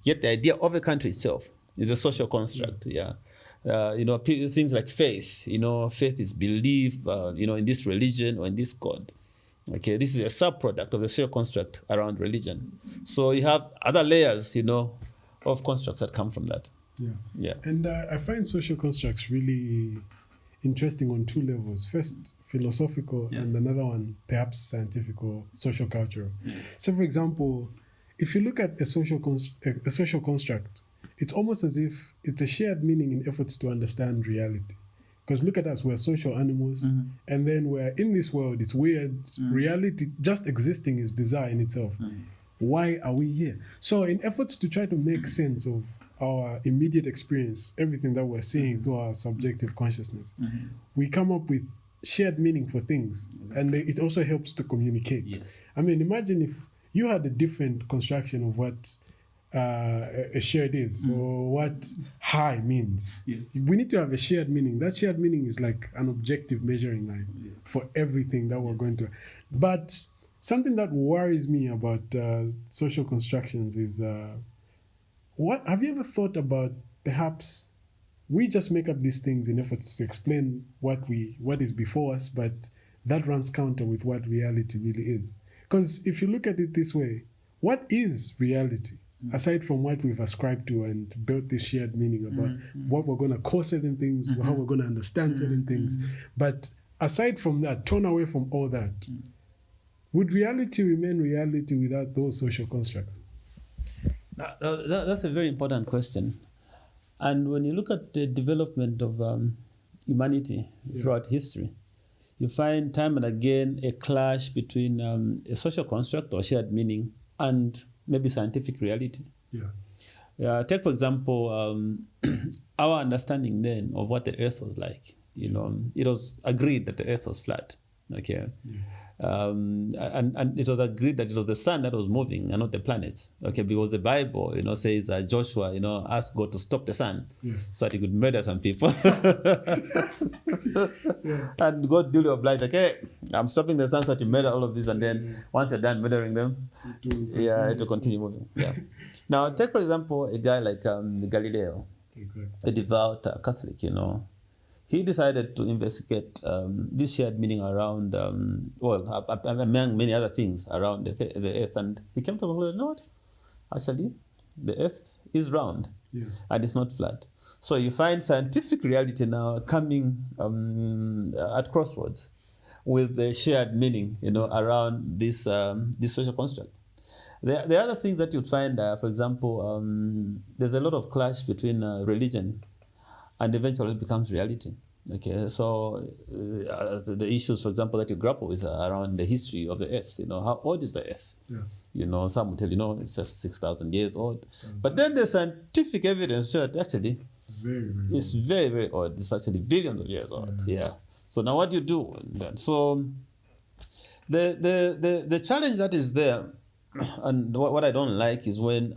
Yet the idea of a country itself is a social construct. Things like faith. Faith is belief. In this religion or in this God. Okay, this is a sub-product of the social construct around religion. So you have other layers, of constructs that come from that. Yeah. And I find social constructs really interesting on two levels. First, philosophical, and another one, perhaps scientific or social cultural. Yes. So, for example, if you look at a social construct, it's almost as if it's a shared meaning in efforts to understand reality. Because look at us, we're social animals, and then we're in this world, it's weird. Reality, just existing, is bizarre in itself. Why are we here? So in efforts to try to make sense of our immediate experience, everything that we're seeing through our subjective consciousness, we come up with shared meaning for things. And it also helps to communicate. Yes. I mean, imagine if you had a different construction of what a shared is, or what high means. Yes. We need to have a shared meaning. That shared meaning is like an objective measuring line for everything that we're going to. But something that worries me about social constructions is, what have you ever thought about? Perhaps we just make up these things in efforts to explain what is before us, but that runs counter with what reality really is. Because if you look at it this way, what is reality? Aside from what we've ascribed to and built this shared meaning about what we're going to call certain things, how we're going to understand certain things. But aside from that, turn away from all that, would reality remain reality without those social constructs? That's a very important question. And when you look at the development of humanity throughout history, you find time and again a clash between a social construct or shared meaning and maybe scientific reality. Take, for example, our understanding then of what the Earth was like. It was agreed that the Earth was flat. Okay. And it was agreed that it was the sun that was moving and not the planets. Okay, because the Bible, says that Joshua, asked God to stop the sun so that he could murder some people. And God duly obliged, okay, I'm stopping the sun so that you murder all of this, and then once you're done murdering them, it will continue moving. Now, take for example a guy like Galileo, a devout Catholic. He decided to investigate this shared meaning around, among many other things around the Earth, and he came to the conclusion, no, actually, the Earth is round and it's not flat. So you find scientific reality now coming at crossroads with the shared meaning, around this social construct. The other things that you'd find, for example, there's a lot of clash between religion and eventually it becomes reality. Okay, so the issues, for example, that you grapple with around the history of the Earth, how old is the Earth? Some will tell you, it's just 6,000 years old. But then the scientific evidence shows that actually it's very, very old. It's actually billions of years old. So now what do you do then? So the challenge that is there, and what I don't like is when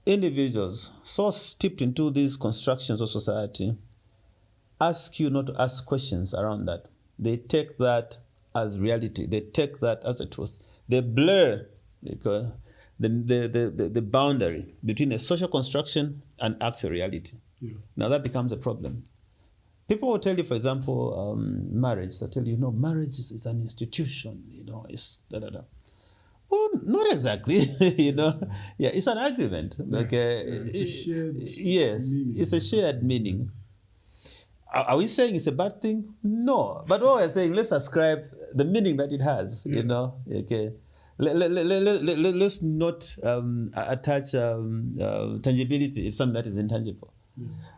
individuals so steeped into these constructions of society ask you not to ask questions around that. They take that as reality. They take that as a truth. They blur the boundary between a social construction and actual reality. Now that becomes a problem. People will tell you, for example, marriage. They'll tell you, marriage is an institution. It's da-da-da. Well, not exactly, it's an agreement. Okay, it's a shared meaning. Are we saying it's a bad thing? No, but what we're saying, let's ascribe the meaning that it has. Okay. Let's not attach tangibility if something that is intangible.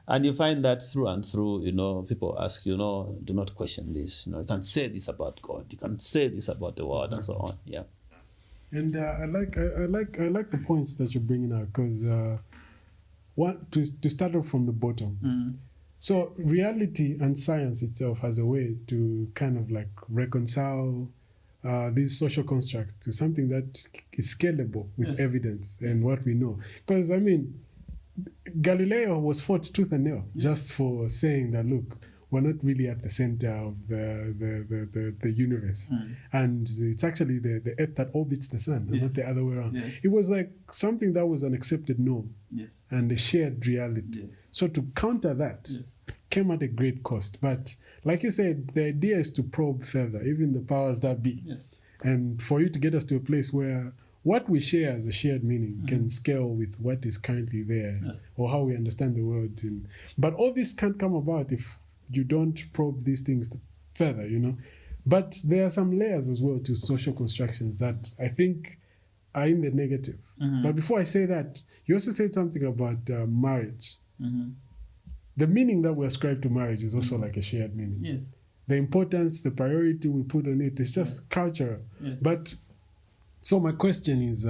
And you find that through and through, people ask you, do not question this. You can't say this about God. You can't say this about the world, and so on. And I like the points that you're bringing out, because to start off from the bottom. So reality and science itself has a way to kind of like reconcile these social constructs to something that is scalable with evidence and what we know. Because Galileo was fought tooth and nail just for saying that, look, we're not really at the center of the universe. And it's actually the earth that orbits the sun, and not the other way around. Yes. It was like something that was an accepted norm Yes. and a shared reality. Yes. So to counter that Yes. came at a great cost. But like you said, the idea is to probe further, even the powers that be. Yes. And for you to get us to a place where what we share as a shared meaning can scale with what is currently there, Yes. or how we understand the world. But all this can't come about if you don't probe these things further, But there are some layers as well to social constructions that I think are in the negative. But before I say that, you also said something about marriage. The meaning that we ascribe to marriage is also like a shared meaning. Yes. The importance, the priority we put on it is just cultural. Yes. But so my question is,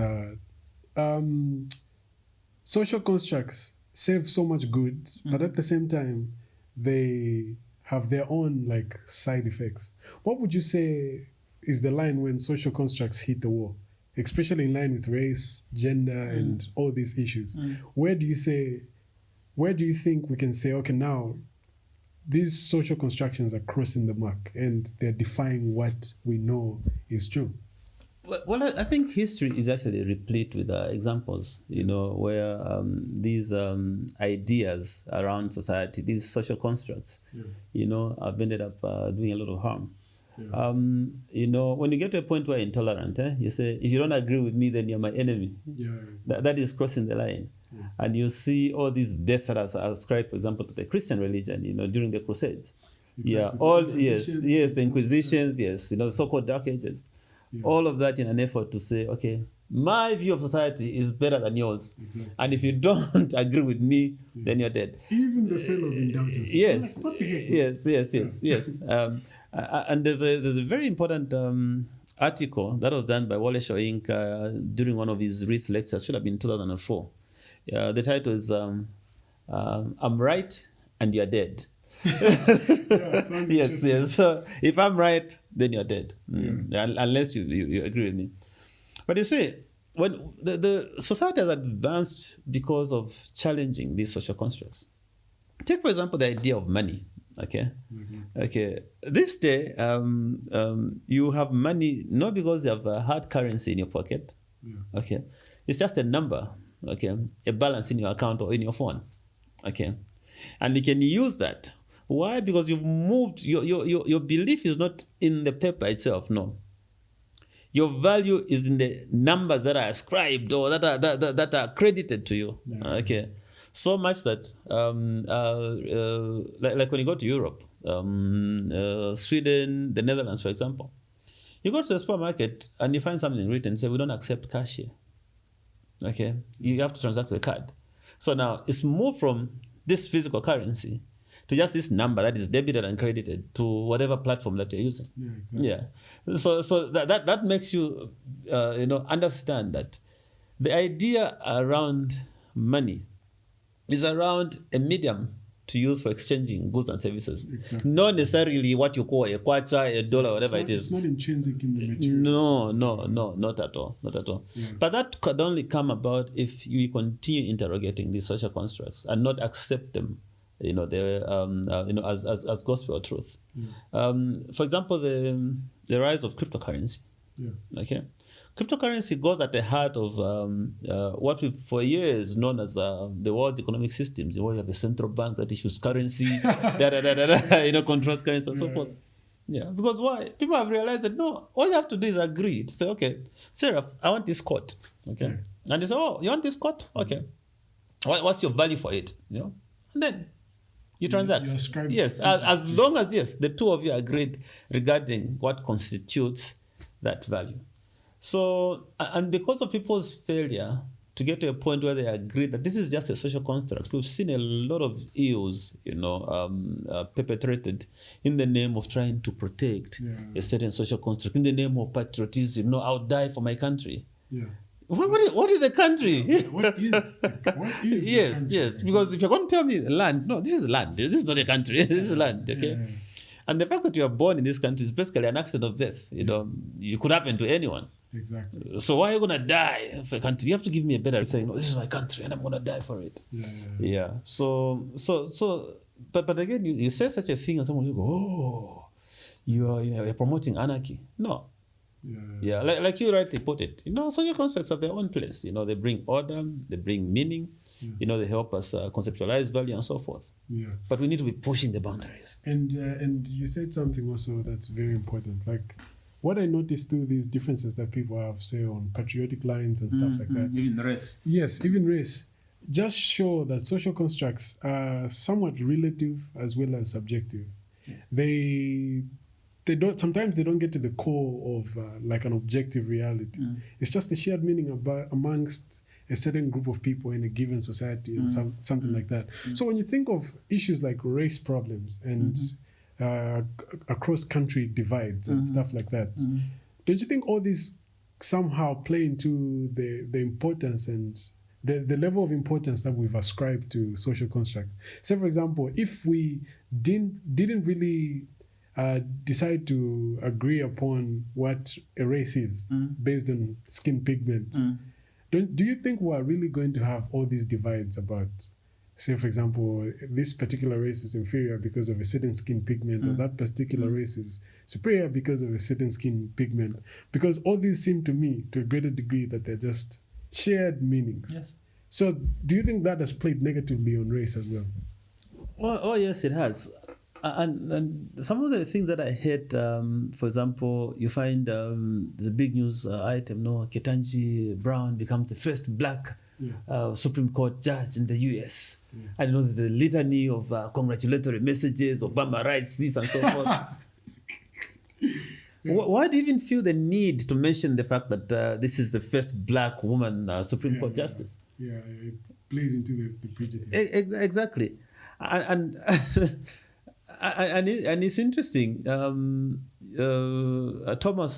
social constructs save so much good, but at the same time, they have their own like side effects. What would you say is the line when social constructs hit the wall, especially in line with race, gender, and all these issues? Where do you think we can say, okay, now these social constructions are crossing the mark and they're defying what we know is true? Well, I think history is actually replete with examples, where these ideas around society, these social constructs, have ended up doing a lot of harm. Yeah. When you get to a point where you're intolerant, you say, if you don't agree with me, then you're my enemy. Yeah. That is crossing the line. Yeah. And you see all these deaths that are ascribed, for example, to the Christian religion, during the Crusades. Exactly. Yeah, the Inquisitions, the so-called Dark Ages. Yeah. All of that in an effort to say, okay, my view of society is better than yours. Exactly. And if you don't agree with me, then you're dead. Even the sale of indulgence. Yes. Like, what the heck? Yes. And there's a very important article that was done by Wallace Inc. During one of his Wreath lectures, should have been 2004. The title is I'm Right and You're Dead. Yes. So if I'm right, then you're dead, unless you agree with me. But you see, when the society has advanced because of challenging these social constructs. Take, for example, the idea of money. Okay. This day, you have money not because you have a hard currency in your pocket. Okay, it's just a number. Okay, a balance in your account or in your phone. Okay, and you can use that. Why? Because you've moved. Your belief is not in the paper itself. No. Your value is in the numbers that are ascribed or that are credited to you. Yeah. Okay. So much that like when you go to Europe, Sweden, the Netherlands, for example, you go to the supermarket and you find something written, say we don't accept cash here. Okay, you have to transact with a card. So now it's moved from this physical currency to just this number that is debited and credited to whatever platform that you're using. Yeah, exactly. So that makes you understand that the idea around money is around a medium to use for exchanging goods and services. Exactly. Not necessarily what you call a kwacha, a dollar, whatever it is. It's not intrinsic in the material. No, not at all. Yeah. But that could only come about if you continue interrogating these social constructs and not accept them, as gospel truth. Yeah. For example, the rise of cryptocurrency. Yeah. Okay. Cryptocurrency goes at the heart of what we've for years known as the world's economic systems. You have a central bank that issues currency, controls currency and so forth. Yeah, because why? People have realized that no, all you have to do is agree to say, okay, Sarah, I want this coat. Okay. Yeah. And they say, oh, you want this coat? Okay. What's your value for it? And then you transact. Yes, as long as the two of you agreed regarding what constitutes that value. So, and because of people's failure to get to a point where they agree that this is just a social construct, we've seen a lot of ills, perpetrated in the name of trying to protect a certain social construct, in the name of patriotism. I'll die for my country. Yeah. What is a country? What is yes. Because if you're going to tell me land, no, this is land. This is not a country. This is land. Okay. Yeah. And the fact that you are born in this country is basically an accident of death. It could happen to anyone. Exactly. So why are you going to die for a country? You have to give me a better saying, this is my country and I'm going to die for it. Yeah. So but again, you say such a thing and someone will go, oh, you're promoting anarchy. No. Yeah, like you rightly put it. Social constructs have their own place. They bring order, they bring meaning. They help us conceptualize value and so forth. Yeah. But we need to be pushing the boundaries. And you said something also that's very important. Like what I noticed through these differences that people have, say, on patriotic lines and stuff like that. Even race. Yes, even race. Just show that social constructs are somewhat relative as well as subjective. Yes. Sometimes they don't get to the core of like an objective reality. It's just a shared meaning amongst a certain group of people in a given society and something like that. So when you think of issues like race problems and across country divides and stuff like that, don't you think all these somehow play into the importance and the level of importance that we've ascribed to social construct? Say, for example, if we didn't really decide to agree upon what a race is based on skin pigment, do you think we are really going to have all these divides about, say, for example, this particular race is inferior because of a certain skin pigment, or that particular race is superior because of a certain skin pigment? Because all these seem to me, to a greater degree, that they're just shared meanings. Yes. So do you think that has played negatively on race as well? Oh yes, it has. And some of the things that I hate, for example, you find the big news item, Ketanji Brown becomes the first black Supreme Court judge in the US. I know the litany of congratulatory messages, Obama rights, this and so forth. Why do you even feel the need to mention the fact that this is the first black woman Supreme Court justice? Yeah, it plays into the prejudice. Exactly. And and it's interesting. Thomas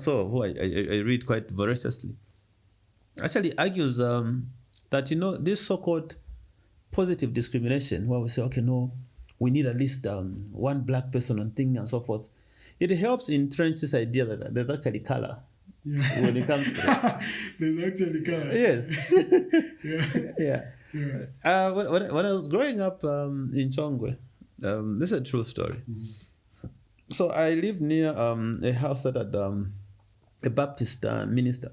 Sowell, who I read quite voraciously, actually argues that this so-called positive discrimination, where we say, okay, no, we need at least one black person and thing and so forth. It helps entrench this idea that there's actually color when it comes to this. There's actually color. Yes. Yeah. When I was growing up in Chongwe, this is a true story. So I lived near a house that had a Baptist minister.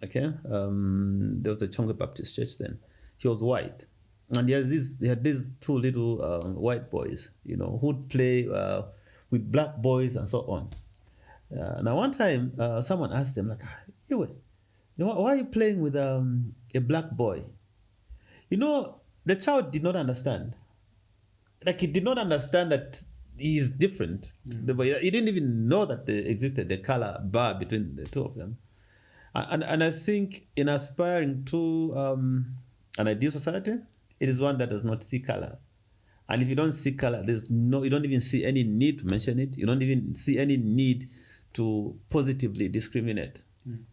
Okay, there was a Chongwe Baptist church then. He was white, and he had these two little white boys, who'd play with black boys and so on. Now one time, someone asked them, like, anyway, why are you playing with a black boy? The child did not understand. Like, he did not understand that he is different. He didn't even know that there existed a color bar between the two of them. And I think in aspiring to an ideal society, it is one that does not see color. And if you don't see color, you don't even see any need to mention it. You don't even see any need to positively discriminate.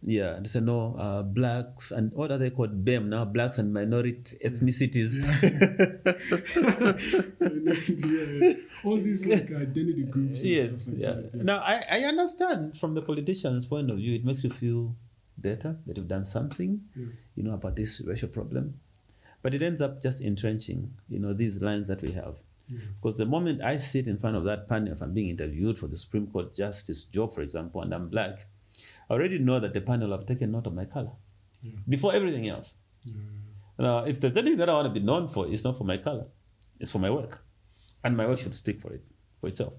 Yeah, they say no, blacks and what are they called? BEM now, blacks and minority ethnicities. All these like identity groups. Yes, Now I understand from the politician's point of view, it makes you feel better that you've done something, about this racial problem, but it ends up just entrenching, these lines that we have. Because the moment I sit in front of that panel, if I'm being interviewed for the Supreme Court justice job, for example, and I'm black, I already know that the panel have taken note of my color before everything else. Now, if there's anything that I want to be known for, it's not for my color, it's for my work, and my work should speak for itself.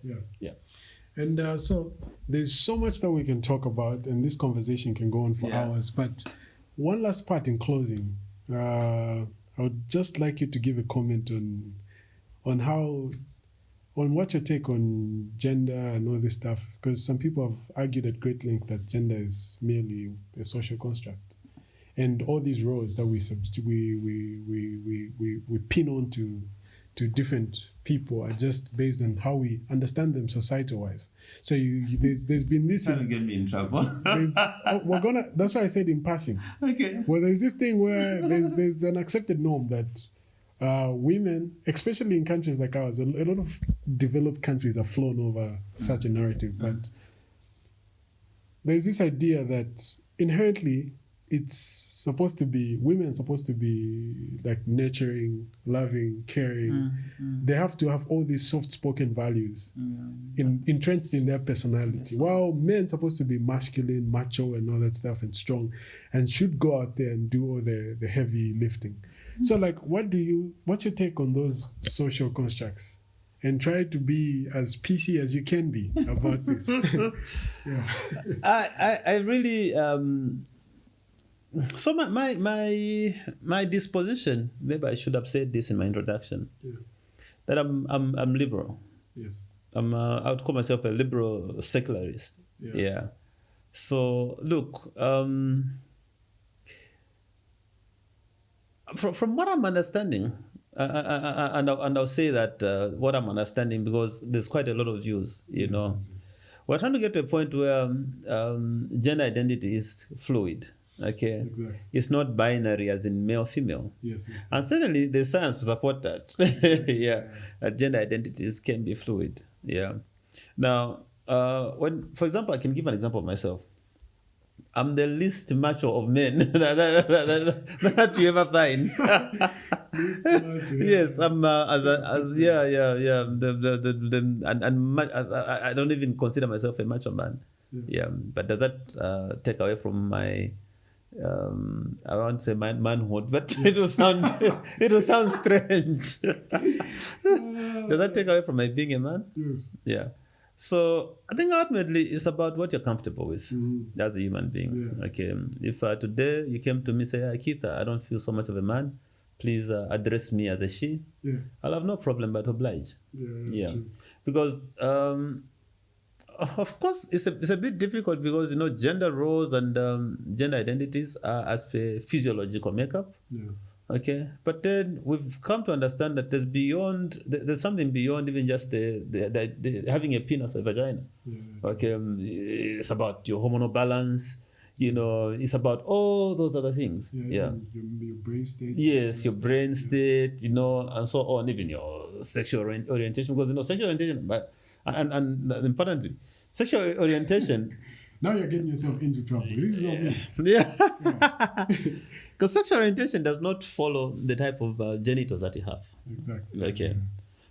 And so there's so much that we can talk about, and this conversation can go on for hours. But one last part in closing, I would just like you to give a comment on what's your take on gender and all this stuff, because some people have argued at great length that gender is merely a social construct, and all these roles that we pin on to different people are just based on how we understand them societal-wise. So there's been this. That'll get me in trouble. That's why I said in passing. Okay. Well, there's this thing where there's an accepted norm that women, especially in countries like ours, a lot of developed countries have flown over such a narrative, but there's this idea that inherently it's supposed to be women supposed to be like nurturing, loving, caring. They have to have all these soft-spoken values entrenched in their personality. While men supposed to be masculine, macho, and all that stuff, and strong, and should go out there and do all the heavy lifting. So, like, what's your take on those social constructs? And try to be as PC as you can be about this. I really so my disposition, maybe I should have said this in my introduction, that I'm liberal. Yes. I would call myself a liberal secularist. Yeah. So look, from what I'm understanding, and I'll say that what I'm understanding, because there's quite a lot of views, you know. We're trying to get to a point where gender identity is fluid. Okay, Exactly. It's not binary as in male, female. Yes. And certainly the science to support that. That gender identities can be fluid. Yeah. Now, when, for example, I can give an example of myself. I'm the least macho of men that you ever find. Yes, I'm I don't even consider myself a macho man. Yeah, but does that take away from my I won't say manhood, but it will sound strange. Does that take away from my being a man? Yes. Yeah. So I think ultimately it's about what you're comfortable with as a human being. Yeah. Okay. If today you came to me and say, "Hey, Keith, I don't feel so much of a man. Please address me as a she." Yeah. I'll have no problem but oblige. Yeah. True. Because of course it's a bit difficult, because you know gender roles and gender identities are as per physiological makeup. Yeah. Okay, but then we've come to understand that there's something beyond even just the having a penis or a vagina. Yeah. Okay, it's about your hormonal balance. You know, it's about all those other things. Yeah. Your brain state. Yes, your brain state. You know, and so on. Even your sexual orientation, because you know sexual orientation, but and importantly, sexual orientation. Now you're getting yourself into trouble. This is all me. Yeah. Because sexual orientation does not follow the type of genitals that you have. Exactly. Okay.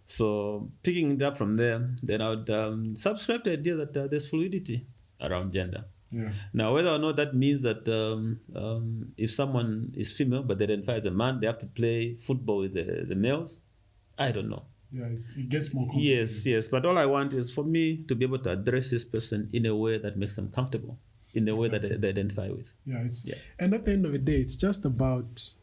So picking it up from there, then I would subscribe to the idea that there's fluidity around gender. Yeah. Now, whether or not that means that if someone is female but they identify as a man, they have to play football with the males, I don't know. Yeah, it gets more complicated. Yes. But all I want is for me to be able to address this person in a way that makes them comfortable, in a way that they identify with. And at the end of the day, it's just about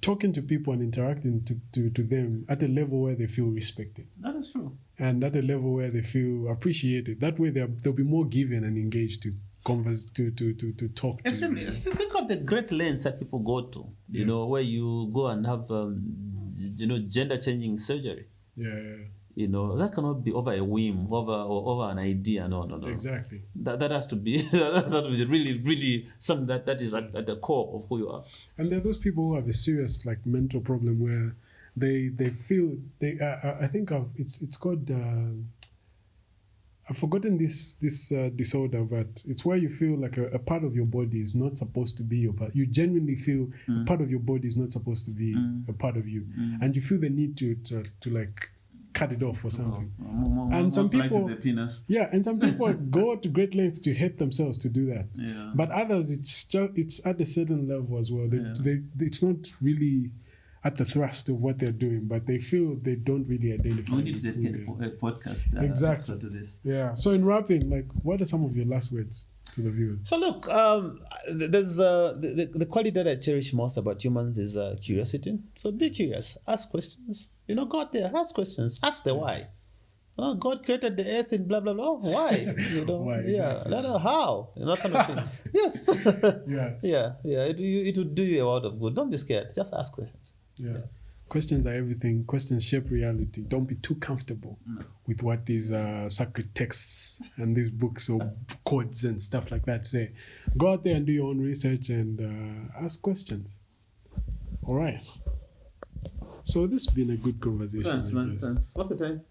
talking to people and interacting to them at a level where they feel respected. That is true. And at a level where they feel appreciated. That way they'll be more given and engaged to converse, to talk to. Extremely. Think of the great lengths that people go to, you know, where you go and have, gender changing surgery. Yeah. You know, that cannot be over a whim, over an idea. No. Exactly. That has to be really, really something that is at the core of who you are. And there are those people who have a serious mental problem where they feel I think it's called I've forgotten this disorder, but it's where you feel like a part of your body is not supposed to be your part. You genuinely feel a part of your body is not supposed to be a part of you, and you feel the need to cut it off or something. And some people, the penis. and some people go to great lengths to hate themselves to do that. Yeah. But others, it's at a certain level as well. It's not really at the thrust of what they're doing, but they feel they don't really identify. We need to dedicate a podcast exactly to this. Yeah. So in wrapping, what are some of your last words to the viewers? So look, there's the quality that I cherish most about humans is curiosity. So be curious, ask questions. You know, go out there, ask questions, ask the why. Oh, God created the earth in blah blah blah. Why? You know, Why, exactly. How? You know, that kind of thing. Yes. Yeah. It would do you a lot of good. Don't be scared. Just ask questions. Yeah. Questions are everything. Questions shape reality. Don't be too comfortable with what these sacred texts and these books or codes and stuff like that say. Go out there and do your own research and ask questions. All right. So this has been a good conversation. Thanks, man. Thanks. What's the time?